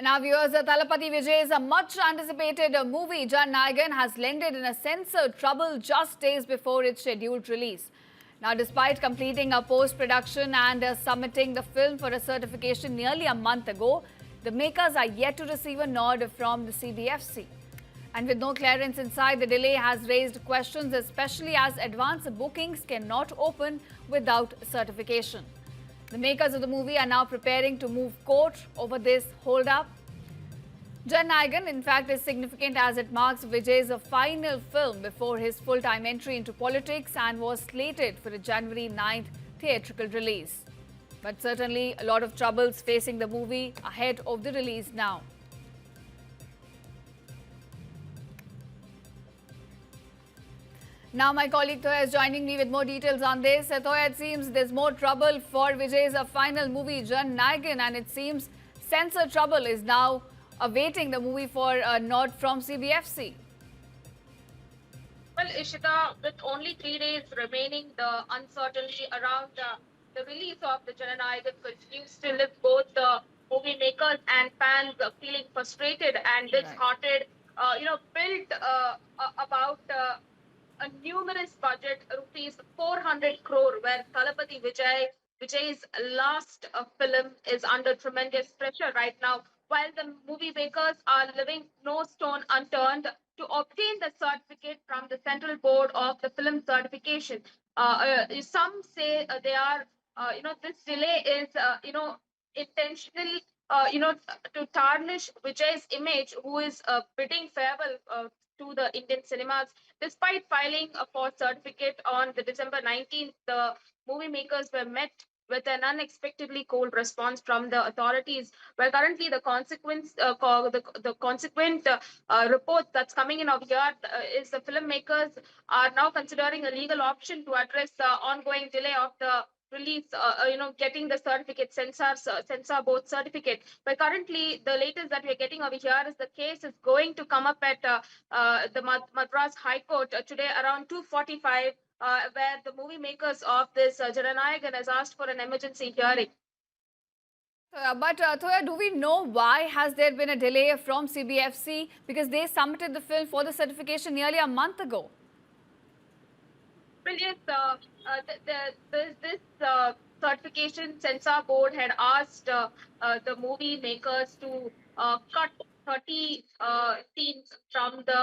Now, viewers, Thalapathy Vijay's much-anticipated movie Jana Nayagan has landed in a censor trouble just days before its scheduled release. Now, despite completing a post-production and submitting the film for a certification nearly a month ago, the makers are yet to receive a nod from the CBFC. And with no clearance inside, the delay has raised questions, especially as advance bookings cannot open without certification. The makers of the movie are now preparing to move court over this hold-up. Jana Nayagan, in fact, is significant as it marks Vijay's final film before his full-time entry into politics and was slated for a January 9th theatrical release. But certainly a lot of troubles facing the movie ahead of the release now. Now my colleague Thoya is joining me with more details on this. Thoya, it seems there's more trouble for Vijay's final movie Jana Nayagan, and it seems censor trouble is now awaiting the movie for a nod from CBFC. Well, Ishita, with only 3 days remaining, the uncertainty around the release of the Jana Nayagan continues to leave both the movie makers and fans feeling frustrated and disheartened. Built about a numerous budget, rupees 400 crore, where Thalapathy Vijay's last film is under tremendous pressure right now, while the movie makers are leaving no stone unturned to obtain the certificate from the Central Board of the Film Certification. Some say they are, this delay is, intentional, to tarnish Vijay's image, who is bidding farewell to the Indian cinemas. Despite filing for certificate on the December 19th, the movie makers were met with an unexpectedly cold response from the authorities. Well, currently the consequent report that's coming in of here is the filmmakers are now considering a legal option to address the ongoing delay of the release, getting the certificate, censor board certificate. But currently, the latest that we're getting over here is the case is going to come up at the Madras High Court today around 2:45, where the movie makers of this Jana Nayagan has asked for an emergency hearing. But Thoya, do we know why has there been a delay from CBFC? Because they submitted the film for the certification nearly a month ago. Well, yes, this certification censor board had asked the movie makers to cut 30 scenes from the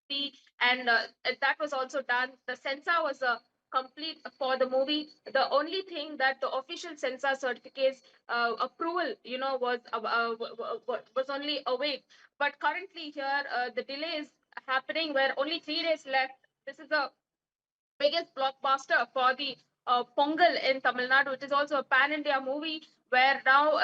movie, and that was also done. The censor was complete for the movie. The only thing that the official censor certificate's approval, was only await. But currently here, the delay is happening where only 3 days left. This is the biggest blockbuster for the Pongal in Tamil Nadu. It is also a pan-India movie where now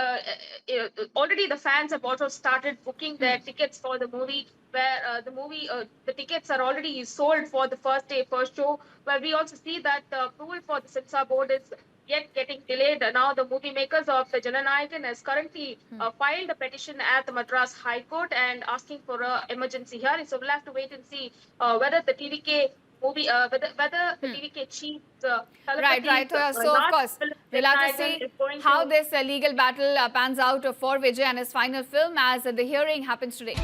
already the fans have also started booking their tickets for the movie, where the tickets are already sold for the first day, first show, where we also see that the approval for the censor board is yet getting delayed. Now the movie makers of the Jana Nayagan has currently filed a petition at the Madras High Court and asking for an emergency hearing. So we'll have to wait and see whether the TVK movie, whether the TVK chief, Right. So, of course, we'll have to see how this legal battle pans out for Vijay and his final film as the hearing happens today.